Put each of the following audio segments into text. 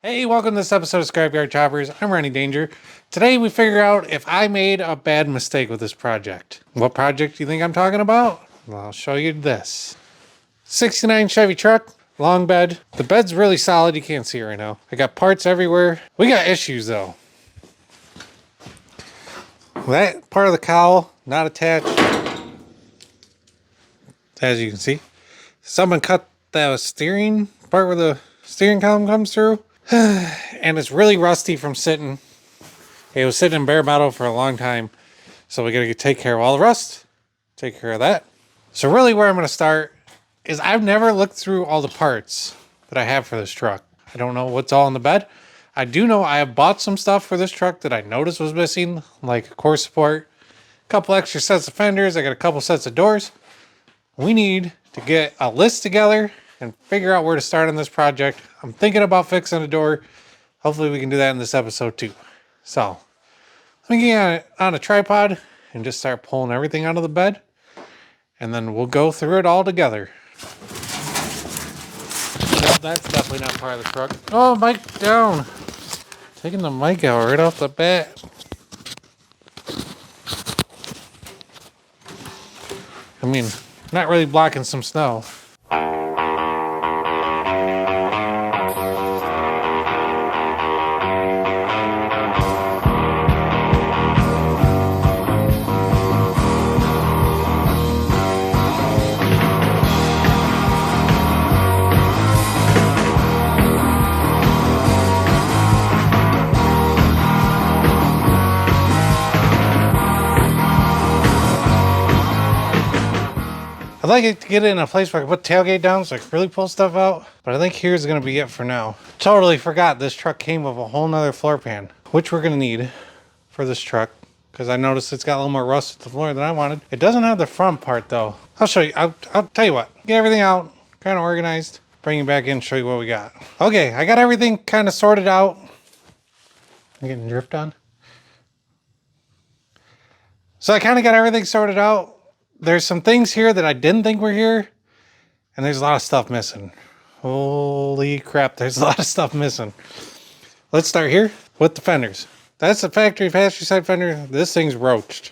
Hey, welcome to this episode of Scrapyard Choppers. I'm Ronnie Danger. Today we figure out if I made a bad mistake with this project. What project do you think I'm talking about? Well, I'll show you this. 69 Chevy truck, long bed. The bed's really solid. You can't see it right now. I got parts everywhere. We got issues though. That part of the cowl, not attached. As you can see. Someone cut the steering part where the steering column comes through. And it's really rusty from sitting. It was sitting in bare metal for a long time. So we gotta take care of all the rust. Take care of that. So really where I'm gonna start is I've never looked through all the parts that I have for this truck. I don't know what's all in the bed. I do know I have bought some stuff for this truck that I noticed was missing, like a core support, a couple extra sets of fenders. I got a couple sets of doors. We need to get a list together and figure out where to start on this project. I'm thinking about fixing a door. Hopefully we can do that in this episode too. So let me get on a tripod and just start pulling everything out of the bed. And then we'll go through it all together. Well, that's definitely not part of the truck. Oh, mic down. Taking the mic out right off the bat. I mean, not really blocking some snow. I'd like it to get it in a place where I can put the tailgate down so I can really pull stuff out. But I think here's going to be it for now. Totally forgot this truck came with a whole nother floor pan, which we're going to need for this truck. Because I noticed it's got a little more rust at the floor than I wanted. It doesn't have the front part though. I'll show you. I'll tell you what. Get everything out, kind of organized. Bring it back in, show you what we got. Okay, I got everything kind of sorted out. I'm getting drift on. So I kind of got everything sorted out. There's some things here that I didn't think were here, and there's a lot of stuff missing. Holy crap, there's a lot of stuff missing. Let's start here with the fenders. That's the factory passenger side fender. This thing's roached.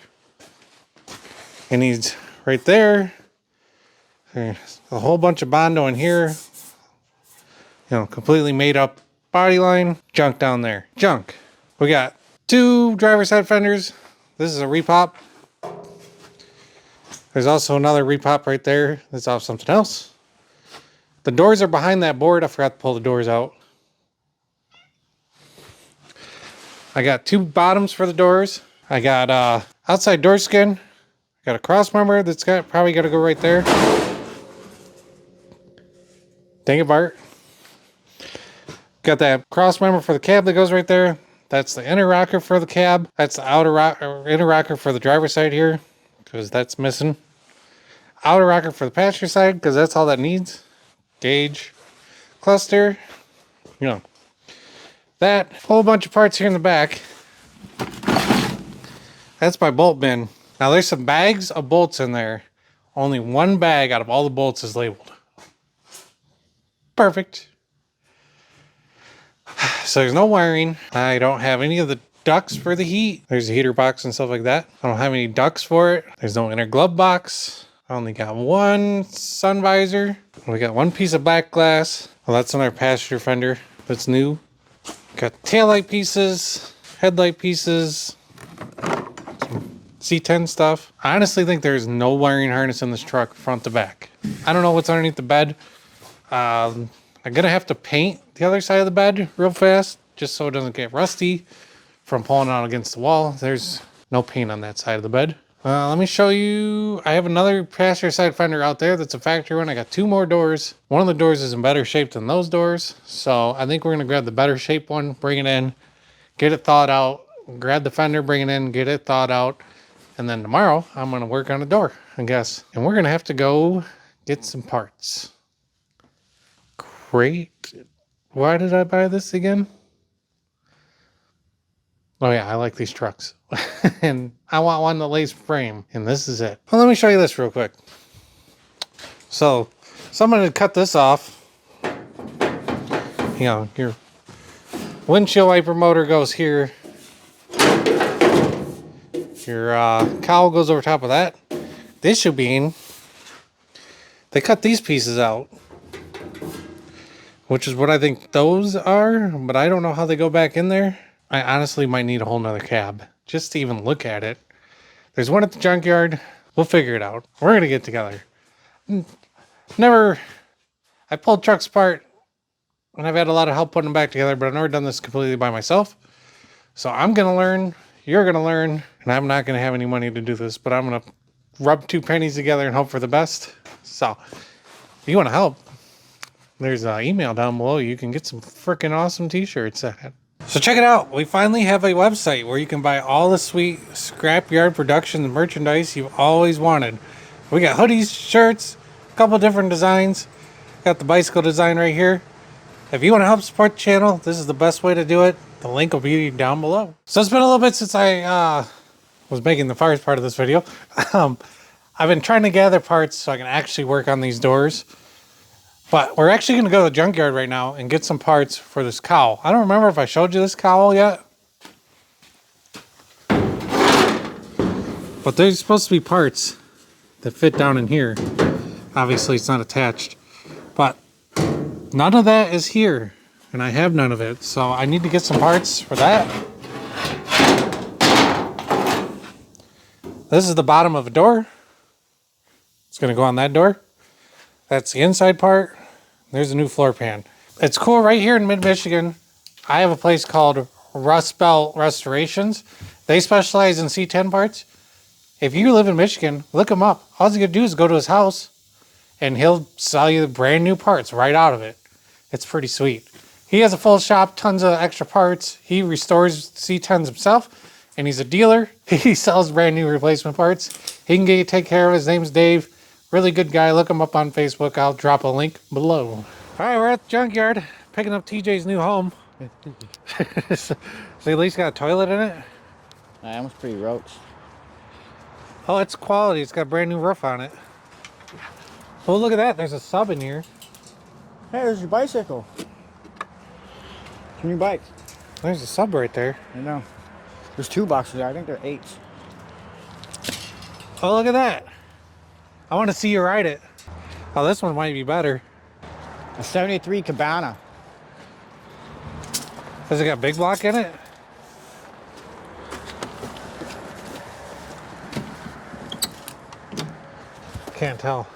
It needs right there. There's a whole bunch of Bondo in here. You know, completely made up body line. Junk down there. Junk. We got two driver's side fenders. This is a repop. There's also another repop right there that's off something else. The doors are behind that board. I forgot to pull the doors out. I got two bottoms for the doors. I got outside door skin. I got a cross member that's probably got to go right there. Dang it, Bart. Got that cross member for the cab that goes right there. That's the inner rocker for the cab. That's the inner rocker for the driver's side here, because that's missing. Outer rocker for the passenger side, because that's all that needs. Gauge, cluster, you know. That whole bunch of parts here in the back. That's my bolt bin. Now there's some bags of bolts in there. Only one bag out of all the bolts is labeled. Perfect. So there's no wiring. I don't have any of the ducts for the heat. There's a heater box and stuff like that. I don't have any ducts for it. There's no inner glove box. I only got one sun visor. We got one piece of black glass. Well, that's another passenger fender that's new. Got taillight pieces, headlight pieces, some C10 stuff. I honestly think there's no wiring harness in this truck front to back. I don't know what's underneath the bed. I'm gonna have to paint the other side of the bed real fast just so it doesn't get rusty from pulling out against the wall. There's no paint on that side of the bed. Let me show you. I have another passenger side fender out there that's a factory one. I got two more doors. One of the doors is in better shape than those doors. So I think we're going to grab the better shape one, bring it in, get it thawed out, grab the fender, bring it in, get it thawed out. And then tomorrow I'm going to work on a door, I guess. And we're going to have to go get some parts. Great. Why did I buy this again? Oh yeah, I like these trucks. And I want one that lays frame, and this is it. Well, let me show you this real quick. So, someone had cut this off. You know, your windshield wiper motor goes here. Your cowl goes over top of that. This should be in. They cut these pieces out, which is what I think those are, but I don't know how they go back in there. I honestly might need a whole nother cab just to even look at it. There's one at the junkyard. We'll figure it out. We're going to get together. I pulled trucks apart and I've had a lot of help putting them back together, but I've never done this completely by myself. So I'm going to learn, you're going to learn, and I'm not going to have any money to do this, but I'm going to rub 2 pennies together and hope for the best. So if you want to help, there's an email down below. You can get some freaking awesome t-shirts at. So check it out. We finally have a website where you can buy all the sweet scrapyard production merchandise you've always wanted. We got hoodies, shirts, a couple different designs. Got the bicycle design right here. If you want to help support the channel, this is the best way to do it. The link will be down below. So it's been a little bit since I was making the first part of this video. I've been trying to gather parts so I can actually work on these doors. But we're actually going to go to the junkyard right now and get some parts for this cowl. I don't remember if I showed you this cowl yet. But there's supposed to be parts that fit down in here. Obviously it's not attached. But none of that is here. And I have none of it. So I need to get some parts for that. This is the bottom of a door. It's going to go on that door. That's the inside part. There's a new floor pan. It's cool right here in mid-Michigan. I have a place called Rust Belt Restorations. They specialize in C10 parts. If you live in Michigan, look him up. All you gotta do is go to his house and he'll sell you the brand new parts right out of it. It's pretty sweet. He has a full shop, tons of extra parts. He restores C10s himself and he's a dealer. He sells brand new replacement parts. He can get you taken care of. His name's Dave. Really good guy. Look him up on Facebook. I'll drop a link below. All right, we're at the junkyard picking up TJ's new home. So at least got a toilet in it? That was pretty roach. Oh, it's quality. It's got a brand new roof on it. Oh, look at that. There's a sub in here. Hey, there's your bicycle. It's your new bike. There's a sub right there. I know. There's 2 boxes there. I think they're 8s. Oh, look at that. I want to see you ride it. Oh, this one might be better. A 73 Cabana. Has it got big block in it? Can't tell.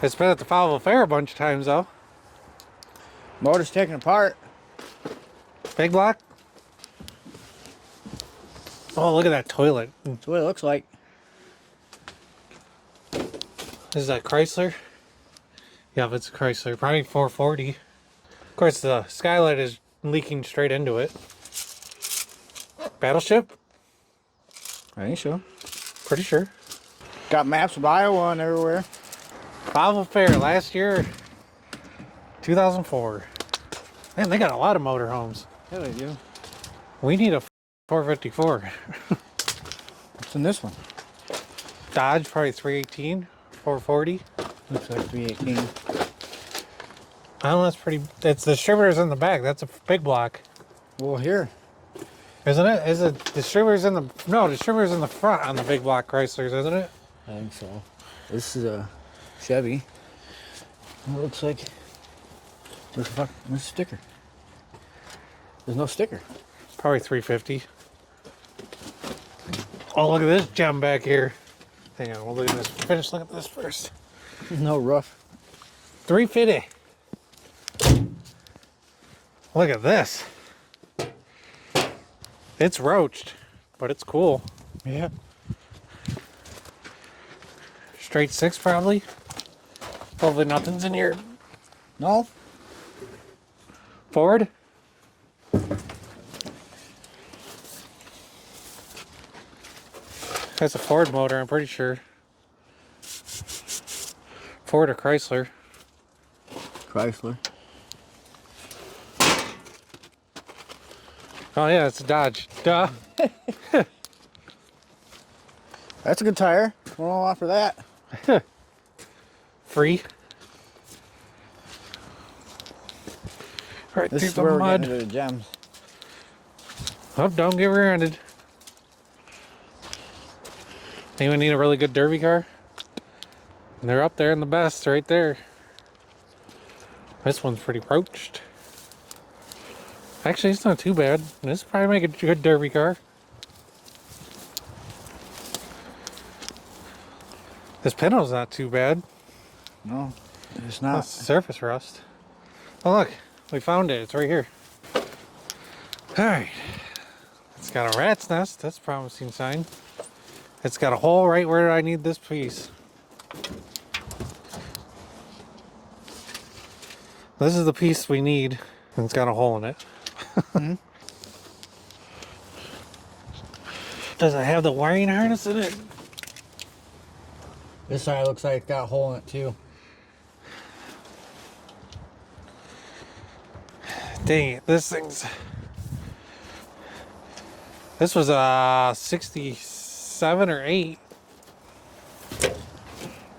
It's been at the Fowlville Fair a bunch of times though. Motor's taken apart. Big block? Oh, look at that toilet. That's what it looks like. Is that Chrysler? Yeah, it's a Chrysler. Probably 440. Of course, the skylight is leaking straight into it. Battleship? I think so. Pretty sure. Got maps of Iowa and everywhere. Fowlville Fair last year, 2004. Man, they got a lot of motorhomes. Yeah, they do. We need a 454. What's in this one? Dodge, probably 318, 440. Looks like 318. I don't know, that's pretty. It's the distributors in the back. That's a big block. Well, here. Isn't it? Is it distributors in the. No, distributors in the front on the big block Chryslers, isn't it? I think so. This is a Chevy. It looks like. Where's the sticker? There's no sticker. Probably 350. Oh, look at this gem back here. Hang on, we'll look at this. Finish looking at this first. No rough. 350. Look at this. It's roached, but it's cool. Yeah. Straight 6 probably. Hopefully nothing's in here. No? Ford. That's a Ford motor, I'm pretty sure. Ford or Chrysler. Chrysler. Oh yeah, it's a Dodge. Duh. That's a good tire. Won't offer that. Free. Right This through is the where we're mud. getting into the gems. Oh, don't get rear-ended. Anyone need a really good derby car? They're up there in the best, right there. This one's pretty roached. Actually, it's not too bad. This would probably make a good derby car. This Pinto's not too bad. No, it's That's not. surface rust. Oh look, we found it. It's right here. Alright. It's got a rat's nest. That's a promising sign. It's got a hole right where I need this piece. This is the piece we need. And it's got a hole in it. Mm-hmm. Does it have the wiring harness in it? This side looks like it's got a hole in it too. Dang it, this thing's... This was a 67 or 8.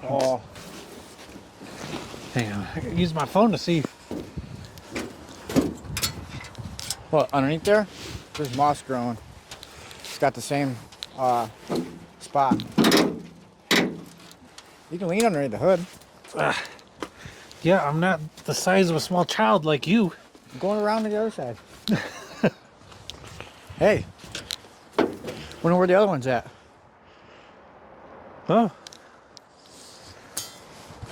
Oh, Hang on, I can use my phone to see. what, underneath there? There's moss growing. It's got the same spot. You can lean underneath the hood. Yeah, I'm not the size of a small child like you. I'm going around to the other side. Hey, wonder where the other one's at. Oh.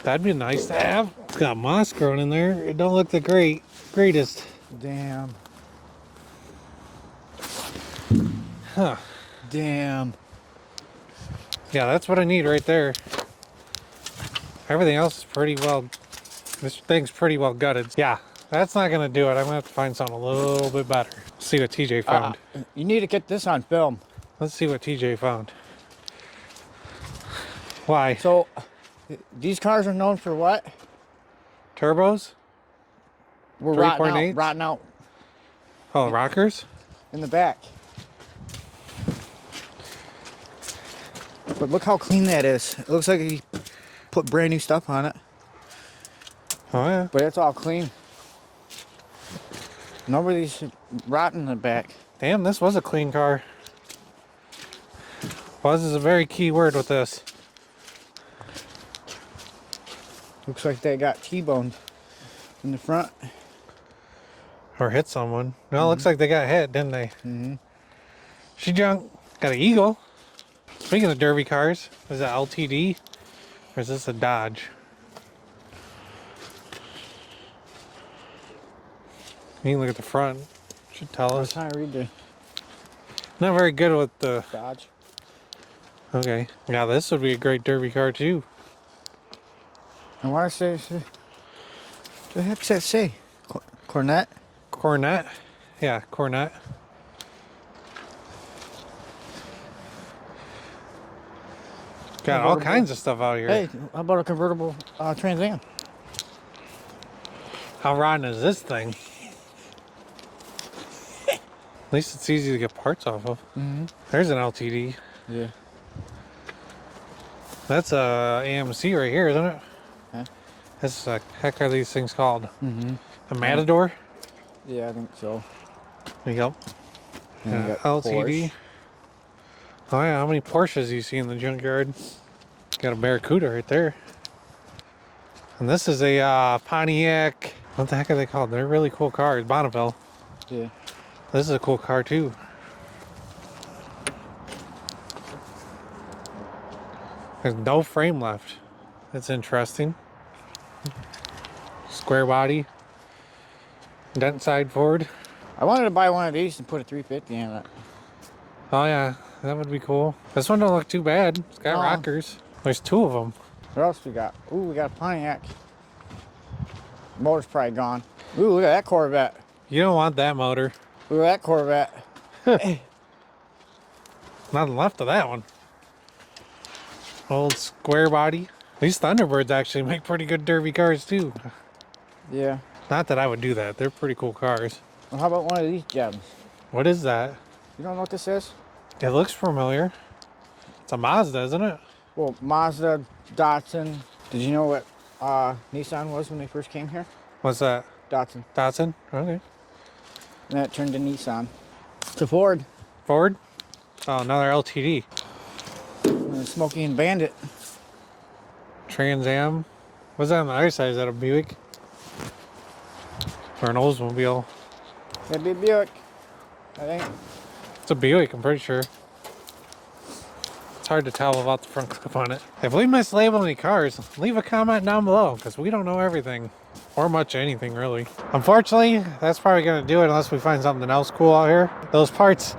That'd be nice to have. It's got moss growing in there. It don't look the greatest. Damn. Huh. Damn. Yeah, that's what I need right there. Everything else is pretty well... This thing's pretty well gutted. Yeah, that's not going to do it. I'm going to have to find something a little bit better. Let's see what TJ found. You need to get this on film. Let's see what TJ found. Why? So, these cars are known for what? Turbos? We're 3.8s? rotting out Oh, rockers? in the back. But look how clean that is. It looks like he put brand new stuff on it. Oh, yeah. But it's all clean. Nobody's rotten in the back. Damn, this was a clean car. Was is a very key word with this. Looks like they got T-boned in the front. Or hit someone. No, it looks like they got hit, didn't they? Mm-hmm. She junk. Got an Eagle. Speaking of derby cars, is that LTD? Or is this a Dodge? You can look at the front. Should tell I was us. trying to read the Not very good with the... Dodge. Okay. Yeah, this would be a great derby car too. I want to say, what the heck's that say? Cornet? Cornet. Yeah, Cornet. Got all kinds of stuff out here. Hey, how about a convertible Trans Am? How rotten is this thing? At least it's easy to get parts off of. Mm-hmm. There's an LTD. Yeah. That's a AMC right here, isn't it? Huh? That's the heck are these things called? Mm-hmm. A Matador? Yeah, I think so. There you go. And you Yeah, got LTD. Porsche. Oh yeah, how many Porsches you see in the junkyard? Got a Barracuda right there. And this is a Pontiac. What the heck are they called? They're really cool cars. Bonneville. Yeah. This is a cool car too. There's no frame left. That's interesting. Square body. Dent side forward. I wanted to buy one of these and put a 350 in it. Oh yeah, that would be cool. This one don't look too bad. It's got No. rockers. There's 2 of them. What else we got? Ooh, we got a Pontiac. Motor's probably gone. Ooh, look at that Corvette. You don't want that motor. Look at that Corvette. Nothing left of that one. Old square body. These Thunderbirds actually make pretty good derby cars too. Yeah. Not that I would do that. They're pretty cool cars. Well, how about one of these gems? What is that? You don't know what this is? It looks familiar. It's a Mazda, isn't it? Well, Mazda, Datsun. Did you know what Nissan was when they first came here? What's that? Datsun. Datsun? Okay. And that turned to Nissan. It's a Ford. Ford? Oh, another LTD. Smokey and Bandit. Trans Am. What's that on the other side? Is that a Buick? Or an Oldsmobile? That'd be a Buick, I think. It's a Buick, I'm pretty sure. It's hard to tell without the front clip on it. If we mislabel any cars, leave a comment down below, because we don't know everything. Or much anything, really. Unfortunately, that's probably going to do it unless we find something else cool out here. Those parts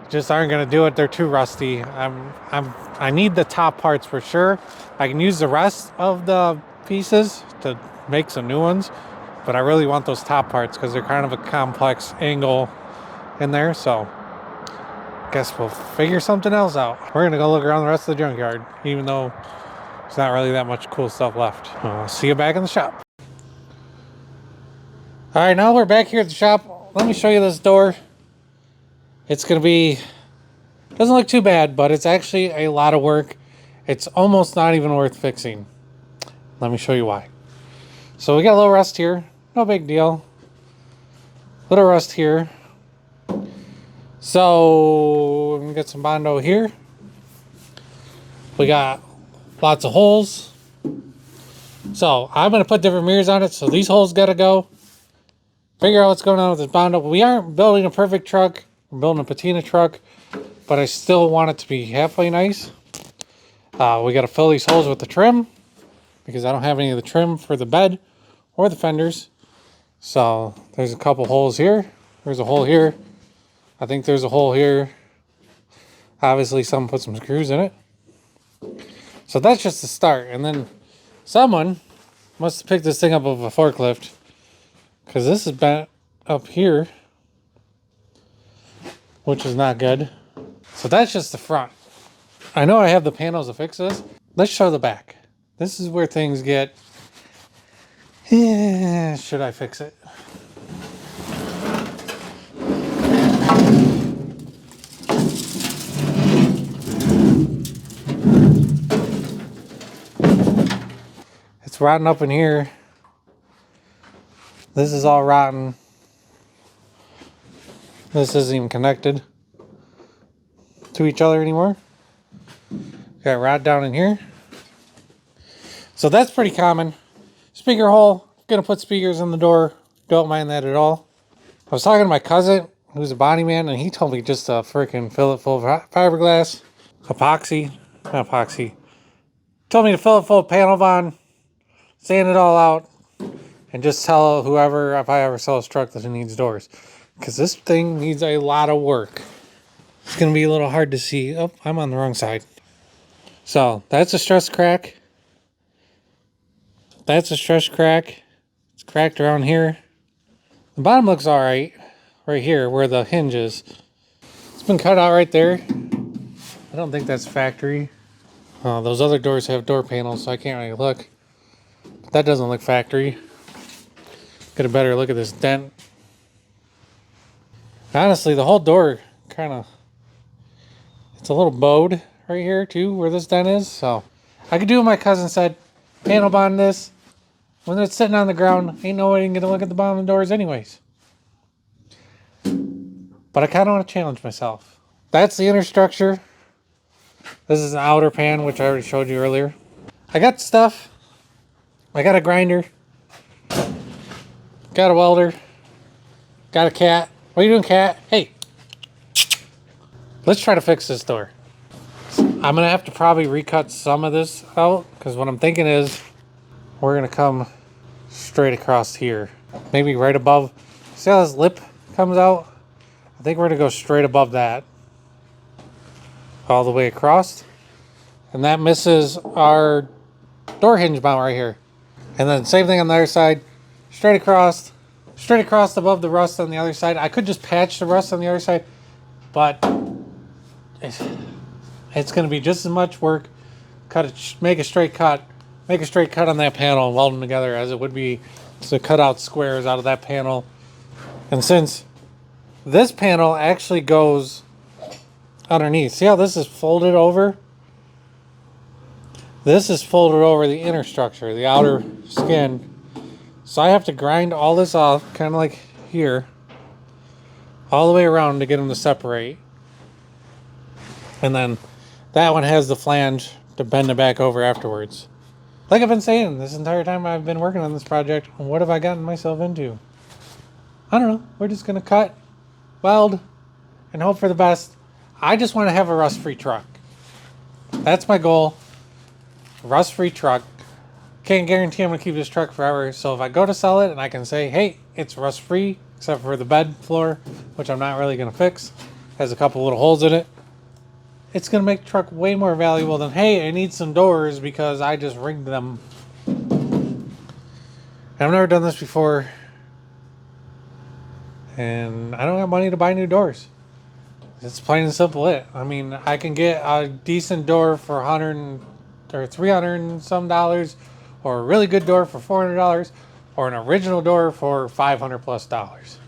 just aren't going to do it. They're too rusty. I need the top parts for sure. I can use the rest of the pieces to make some new ones, but I really want those top parts because they're kind of a complex angle in there. So guess we'll figure something else out. We're gonna go look around the rest of the junkyard, even though there's not really that much cool stuff left. I'll see you back in the shop. All right, now we're back here at the shop. Let me show you this door. It's gonna be, doesn't look too bad, but it's actually a lot of work. It's almost not even worth fixing. Let me show you why. So we got a little rust here, no big deal. Little rust here. So we got some Bondo here. We got lots of holes. So I'm gonna put different mirrors on it. So these holes gotta go. Figure out what's going on with this Bondo. We aren't building a perfect truck. We're building a patina truck, but I still want it to be halfway nice. We gotta fill these holes with the trim because I don't have any of the trim for the bed or the fenders. So there's a couple holes here. There's a hole here. I think there's a hole here. Obviously, someone put some screws in it. So that's just the start. And then someone must have picked this thing up with a forklift, because this is bent up here, which is not good. So that's just the front. I know I have the panels to fix this. Let's show the back. This is where things get... should I fix it? It's rotten up in here. This is all rotten. This isn't even connected to each other anymore. Got rot down in here. So that's pretty common. Speaker hole. Gonna put speakers in the door. Don't mind that at all. I was talking to my cousin, who's a body man, and he told me just to freaking fill it full of fiberglass. Epoxy. Not epoxy. Told me to fill it full of panel bond. Sand it all out. And just tell whoever, if I ever sell this truck, that it needs doors. Because this thing needs a lot of work. It's going to be a little hard to see. Oh, I'm on the wrong side. So, that's a stress crack. That's a stress crack. It's cracked around here. The bottom looks alright. Right here, where the hinge is. It's been cut out right there. I don't think that's factory. Those other doors have door panels, so I can't really look. But that doesn't look factory. Get a better look at this dent. Honestly, the whole door kind of, it's a little bowed right here too, where this dent is. So I could do what my cousin said, panel bond this. When it's sitting on the ground, ain't nobody gonna look at the bottom of the doors anyways. But I kind of want to challenge myself. That's the inner structure. This is an outer pan, which I already showed you earlier. I got stuff. I got a grinder. Got a welder. Got a cat. What are you doing, cat? Hey. Let's try to fix this door. I'm going to have to probably recut some of this out, because what I'm thinking is we're going to come straight across here. Maybe right above. See how this lip comes out? I think we're going to go straight above that. All the way across. And that misses our door hinge mount right here. And then same thing on the other side. Straight across above the rust on the other side. I could just patch the rust on the other side, but it's going to be just as much work. Make a straight cut on that panel and weld them together as it would be to cut out squares out of that panel. And since this panel actually goes underneath, see how this is folded over? This is folded over the inner structure, the outer skin. So I have to grind all this off, kind of like here, all the way around to get them to separate. And then that one has the flange to bend it back over afterwards. Like I've been saying this entire time I've been working on this project, what have I gotten myself into? I don't know. We're just going to cut, weld, and hope for the best. I just want to have a rust-free truck. That's my goal. Rust-free truck. Can't guarantee I'm going to keep this truck forever. So if I go to sell it and I can say, hey, it's rust-free, except for the bed floor, which I'm not really going to fix. Has a couple little holes in it. It's going to make the truck way more valuable than, hey, I need some doors because I just rigged them. And I've never done this before. And I don't have money to buy new doors. It's plain and simple it. I mean, I can get a decent door for $100 or $300 and some dollars, or a really good door for $400, or an original door for $500 plus dollars.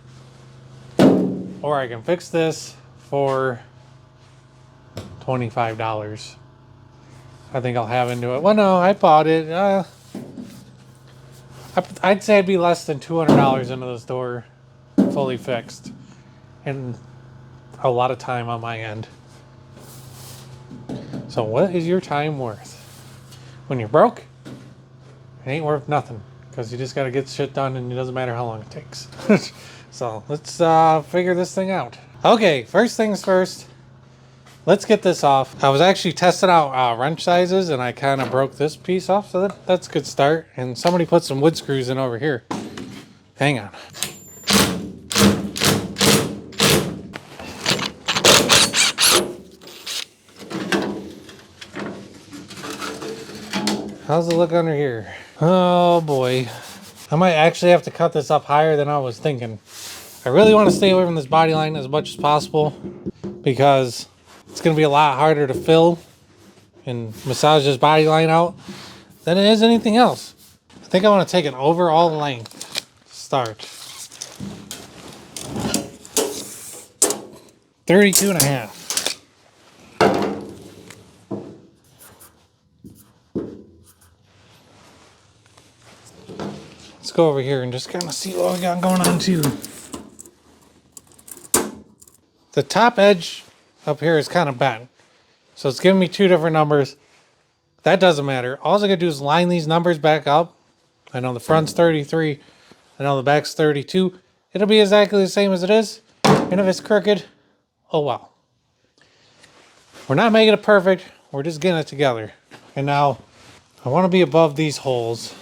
Or I can fix this for $25. I think I'll have into it. Well, no, I bought it. I'd say I'd be less than $200 into this door, fully fixed, and a lot of time on my end. So what is your time worth? When you're broke, it ain't worth nothing, because you just got to get shit done and it doesn't matter how long it takes. So let's figure this thing out. Okay, first things first, let's get this off. I was actually testing out wrench sizes and I kind of broke this piece off, so that's a good start. And somebody put some wood screws in over here. Hang on. How's it look under here? Oh boy. I might actually have to cut this up higher than I was thinking. I really want to stay away from this body line as much as possible because it's going to be a lot harder to fill and massage this body line out than it is anything else. I think I want to take an overall length to start. 32 and a half. Let's go over here and just kind of see what we got going on too. The top edge up here is kind of bent. So it's giving me two different numbers. That doesn't matter. All I gotta do is line these numbers back up. I know the front's 33. I know the back's 32. It'll be exactly the same as it is. And if it's crooked, oh well. We're not making it perfect. We're just getting it together. And now I want to be above these holes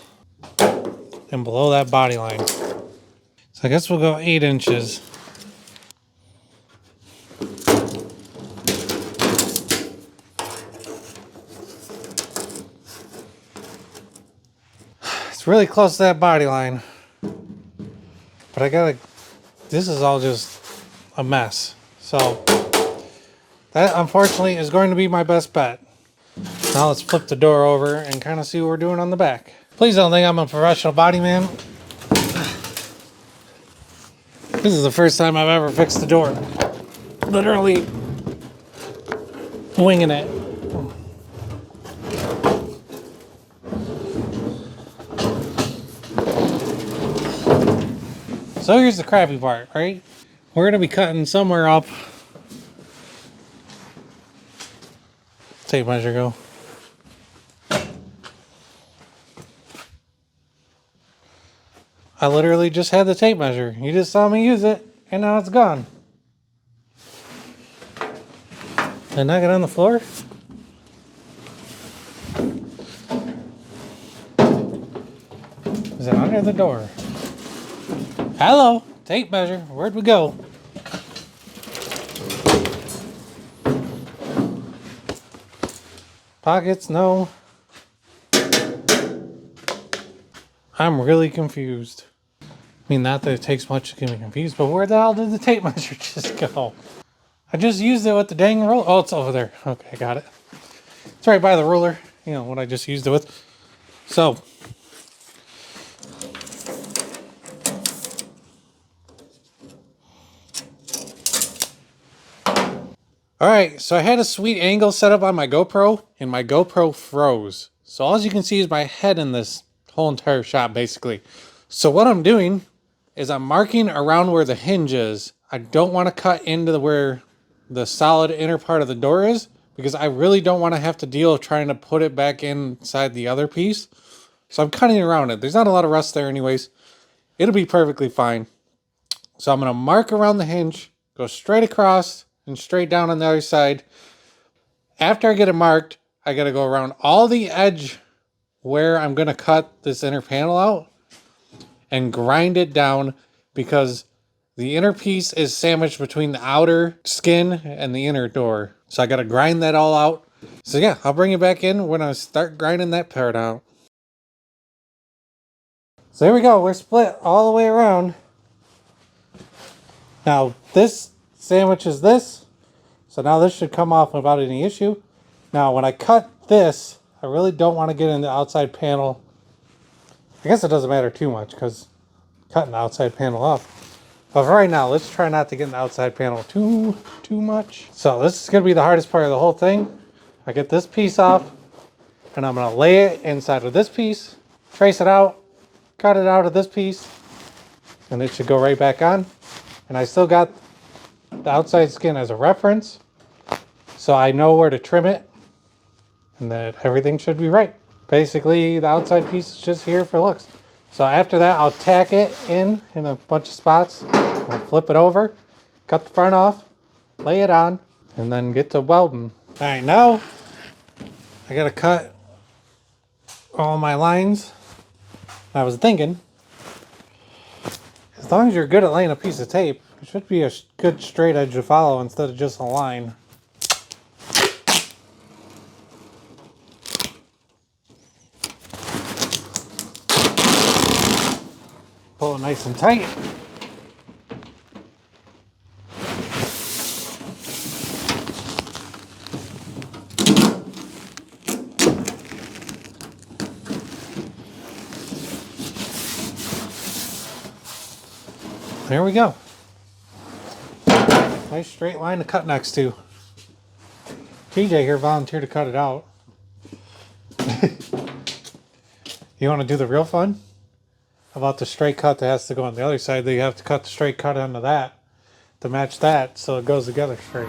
and below that body line. So I guess we'll go 8 inches. It's really close to that body line. But I gotta, this is all just a mess. So that unfortunately is going to be my best bet. Now let's flip the door over and kind of see what we're doing on the back. Please don't think I'm a professional body man. This is the first time I've ever fixed the door. Literally winging it. So here's the crappy part, right? We're gonna be cutting somewhere up. Tape measure go. I literally just had the tape measure. You just saw me use it, and now it's gone. Did I knock it on the floor? Is it under the door? Hello, tape measure. Where'd we go? Pockets, no. I'm really confused. I mean, not that it takes much to get me confused, but where the hell did the tape measure just go? I just used it with the dang ruler. Oh, it's over there. Okay, I got it. It's right by the ruler. You know, what I just used it with. So. Alright, so I had a sweet angle set up on my GoPro, and my GoPro froze. So all you can see is my head in this whole entire shot, basically. So what I'm doing is I'm marking around where the hinge is. I don't want to cut into where the solid inner part of the door is, because I really don't want to have to deal with trying to put it back inside the other piece. So I'm cutting around it. There's not a lot of rust there anyways. It'll be perfectly fine. So I'm going to mark around the hinge, go straight across and straight down on the other side. After I get it marked, I got to go around all the edge where I'm going to cut this inner panel out and grind it down, because the inner piece is sandwiched between the outer skin and the inner door. So I got to grind that all out. So yeah, I'll bring it back in when I start grinding that part out. So here we go. We're split all the way around. Now this sandwiches this. So now this should come off without any issue. Now when I cut this, I really don't want to get in the outside panel. I guess it doesn't matter too much because cutting the outside panel off. But for right now, let's try not to get in the outside panel too much. So this is going to be the hardest part of the whole thing. I get this piece off, and I'm going to lay it inside of this piece, trace it out, cut it out of this piece, and it should go right back on. And I still got the outside skin as a reference, so I know where to trim it, and that everything should be right. Basically, the outside piece is just here for looks. So after that, I'll tack it in a bunch of spots. I'll flip it over, cut the front off, lay it on, and then get to welding. All right, now I gotta cut all my lines. I was thinking, as long as you're good at laying a piece of tape, it should be a good straight edge to follow instead of just a line. Pull it nice and tight. There we go. Nice straight line to cut next to. TJ here volunteered to cut it out. You want to do the real fun? About the straight cut that has to go on the other side, that you have to cut the straight cut onto that to match that so it goes together straight.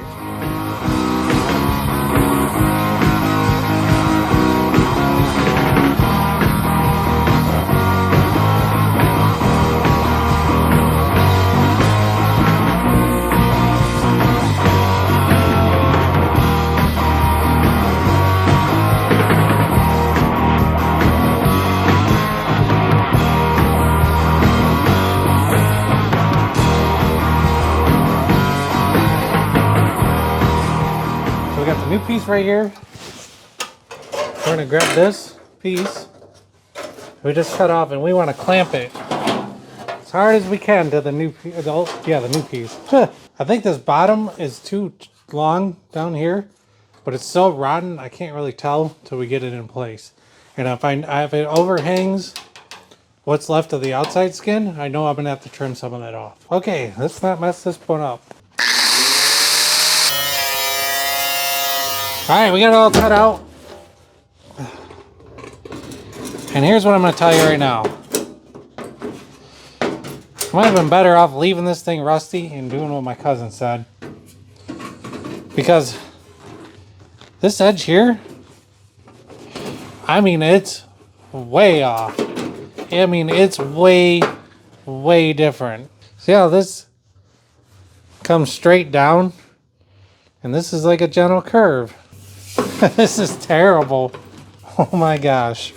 New piece right here. We're gonna grab this piece we just cut off, and we want to clamp it as hard as we can to the new piece. The new piece. I think this bottom is too long down here, but it's so rotten I can't really tell till we get it in place. And if it overhangs what's left of the outside skin, I know I'm gonna have to trim some of that off. Okay, let's not mess this one up. All right, we got it all cut out. And here's what I'm going to tell you right now. I might have been better off leaving this thing rusty and doing what my cousin said. Because this edge here, I mean, it's way off. I mean, it's way different. See how this comes straight down? And this is like a gentle curve. This is terrible. Oh my gosh.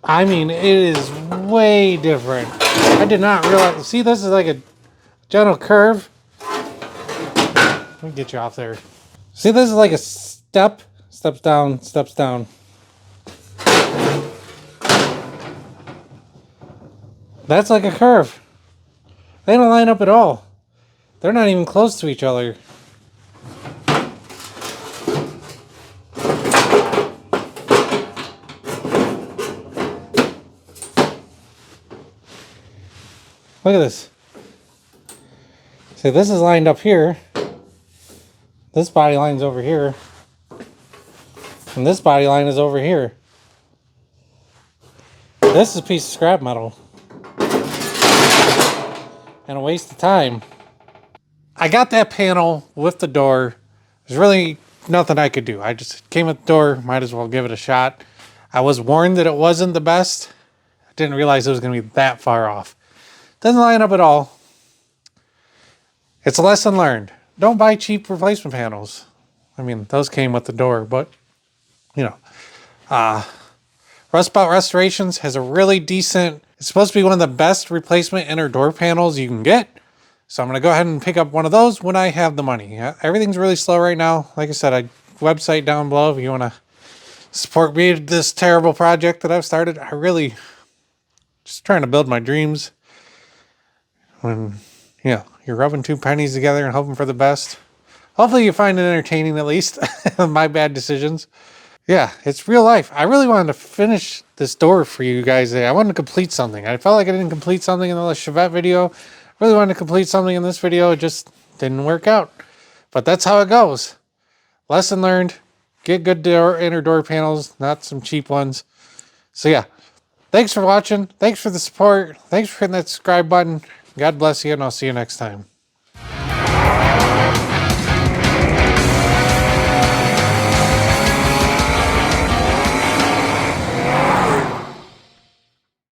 I mean, it is way different. I did not realize. See, this is like a gentle curve. Let me get you off there. See, this is like a steps down, steps down. That's like a curve. They don't line up at all. They're not even close to each other. Look at this. See, this is lined up here. This body line's over here. And this body line is over here. This is a piece of scrap metal. And a waste of time. I got that panel with the door. There's really nothing I could do. I just came with the door, might as well give it a shot. I was warned that it wasn't the best. I didn't realize it was going to be that far off. Doesn't line up at all. It's a lesson learned. Don't buy cheap replacement panels. I mean, those came with the door, but, you know. Rustbout Restorations has a really decent, it's supposed to be one of the best replacement inner door panels you can get. So I'm going to go ahead and pick up one of those when I have the money. Everything's really slow right now. Like I said, website down below if you want to support me in this terrible project that I've started. I really just trying to build my dreams. When, you know, you're rubbing two pennies together and hoping for the best. Hopefully you find it entertaining at least. My bad decisions. Yeah, it's real life. I really wanted to finish this door for you guys. I wanted to complete something. I felt like I didn't complete something in the Chevette video. I really wanted to complete something in this video. It just didn't work out. But that's how it goes. Lesson learned. Get good inner door panels, not some cheap ones. So yeah, thanks for watching. Thanks for the support. Thanks for hitting that subscribe button. God bless you, and I'll see you next time.